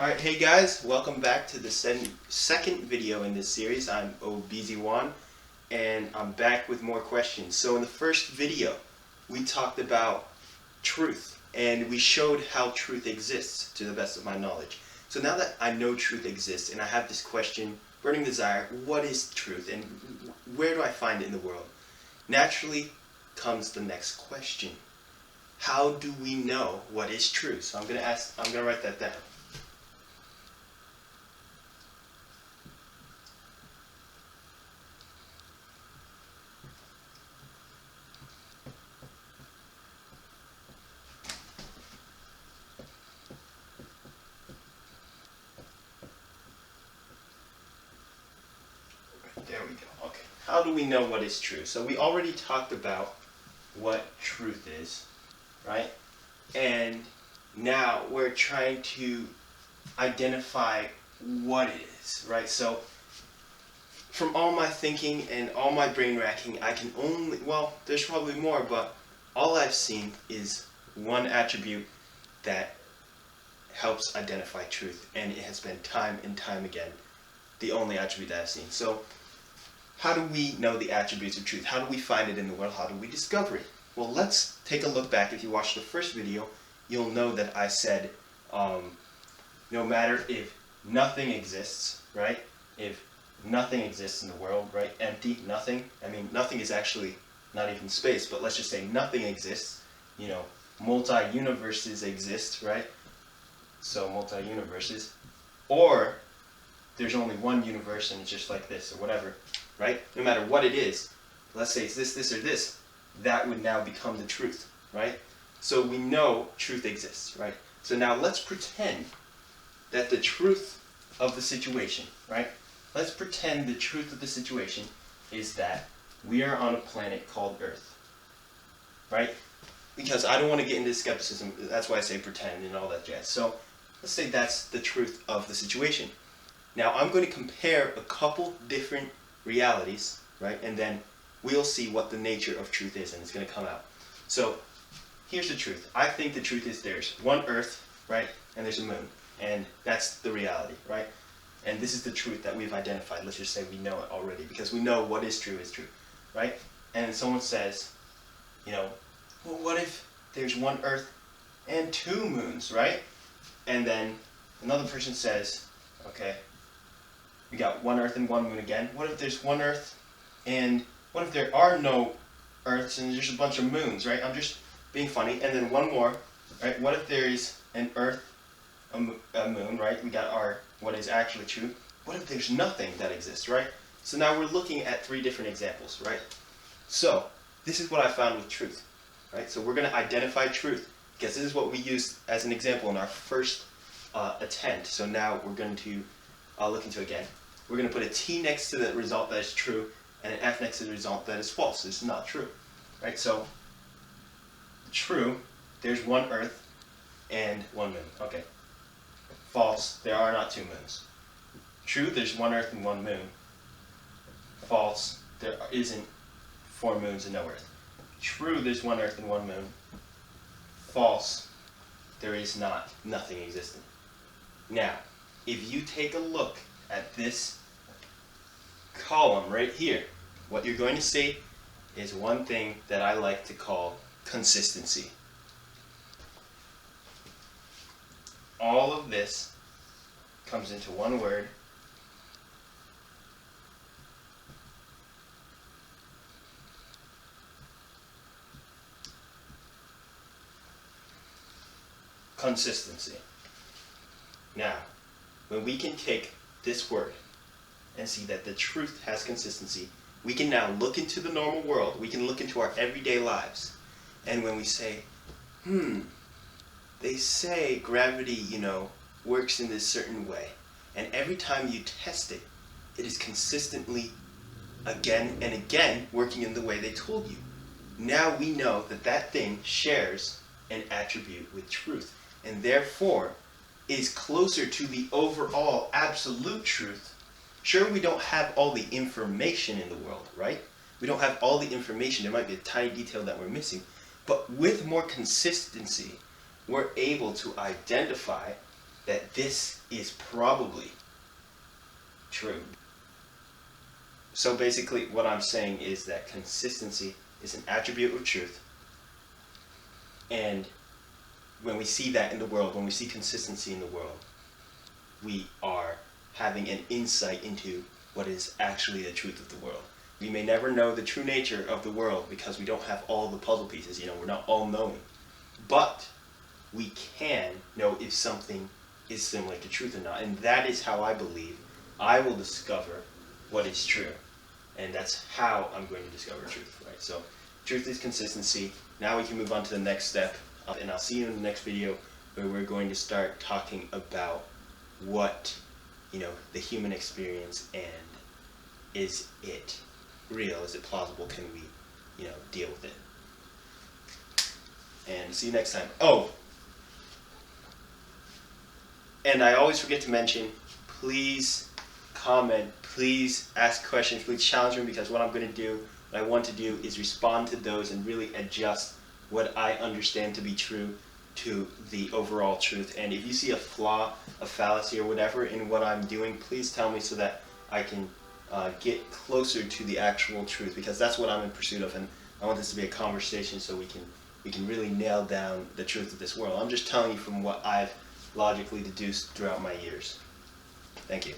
Alright, hey guys, welcome back to the second video in this series. I'm OBZ1 and I'm back with more questions. So in the first video, we talked about truth and we showed how truth exists to the best of my knowledge. So now that I know truth exists and I have this question, burning desire, what is truth and where do I find it in the world? Naturally comes the next question. How do we know what is true? So I'm going to write that down. There we go. Okay. How do we know what is true? So we already talked about what truth is, right? And now we're trying to identify what it is, right? So from all my thinking and all my brain racking, I can only, well, there's probably more, but all I've seen is one attribute that helps identify truth, and it has been time and time again the only attribute that I've seen. So how do we know the attributes of truth? How do we find it in the world? How do we discover it? Well, let's take a look back. If you watched the first video, you'll know that I said no matter if nothing exists, right? If nothing exists in the world, right? Empty, nothing. I mean, nothing is actually not even space, but let's just say nothing exists. You know, multi-universes exist, right? So multi-universes. Or there's only one universe and it's just like this or whatever, right? No matter what it is, let's say it's this, or this, that would now become the truth, right? So we know truth exists, right? So now let's pretend that the truth of the situation, right? Let's pretend the truth of the situation is that we are on a planet called Earth, right? Because I don't want to get into skepticism, that's why I say pretend and all that jazz. So let's say that's the truth of the situation. Now I'm going to compare a couple different realities, right? And then we'll see what the nature of truth is, and it's going to come out. So here's the truth. I think the truth is there's one Earth, right? And there's a moon. And that's the reality, right? And this is the truth that we've identified. Let's just say we know it already, because we know what is true, right? And then someone says, you know, well, what if there's one Earth and two moons, right? And then another person says, okay, we got one Earth and one moon again. What if there's one Earth and what if there are no Earths and there's a bunch of moons, right? I'm just being funny. And then one more, right? What if there is an Earth, a moon, right? We got our, what is actually true. What if there's nothing that exists, right? So now we're looking at three different examples, right? So this is what I found with truth, right? So we're going to identify truth, because this is what we used as an example in our first attempt. So now we're going to look into it again. We're going to put a T next to the result that is true and an F next to the result that is false. This is not true, right? So true, there's one Earth and one moon. Okay. False, there are not two moons. True, there's one Earth and one moon. False, there isn't four moons and no Earth. True, there's one Earth and one moon. False, there is nothing existing. Now, if you take a look at this column right here, what you're going to see is one thing that I like to call consistency. All of this comes into one word. Consistency. Now, when we can take this word and see that the truth has consistency, we can now look into the normal world, we can look into our everyday lives, and when we say, they say gravity, works in this certain way, and every time you test it, it is consistently, again and again, working in the way they told you. Now we know that that thing shares an attribute with truth, and therefore is closer to the overall absolute truth. Sure, we don't have all the information in the world, right? We don't have all the information. There might be a tiny detail that we're missing. But with more consistency, we're able to identify that this is probably true. So basically what I'm saying is that consistency is an attribute of truth, and when we see that in the world, when we see consistency in the world, we are having an insight into what is actually the truth of the world. We may never know the true nature of the world because we don't have all the puzzle pieces, we're not all knowing. But we can know if something is similar to truth or not. And that is how I believe I will discover what is true. And that's how I'm going to discover truth, right? So truth is consistency. Now we can move on to the next step. And I'll see you in the next video where we're going to start talking about what, the human experience, and is it real? Is it plausible? Can we, deal with it? And see you next time. Oh, and I always forget to mention, please comment, please ask questions, please challenge me, because what I'm going to do, what I want to do is respond to those and really adjust what I understand to be true to the overall truth. And if you see a flaw, a fallacy, or whatever in what I'm doing, please tell me so that I can get closer to the actual truth, because that's what I'm in pursuit of, and I want this to be a conversation so we can really nail down the truth of this world. I'm just telling you from what I've logically deduced throughout my years. Thank you.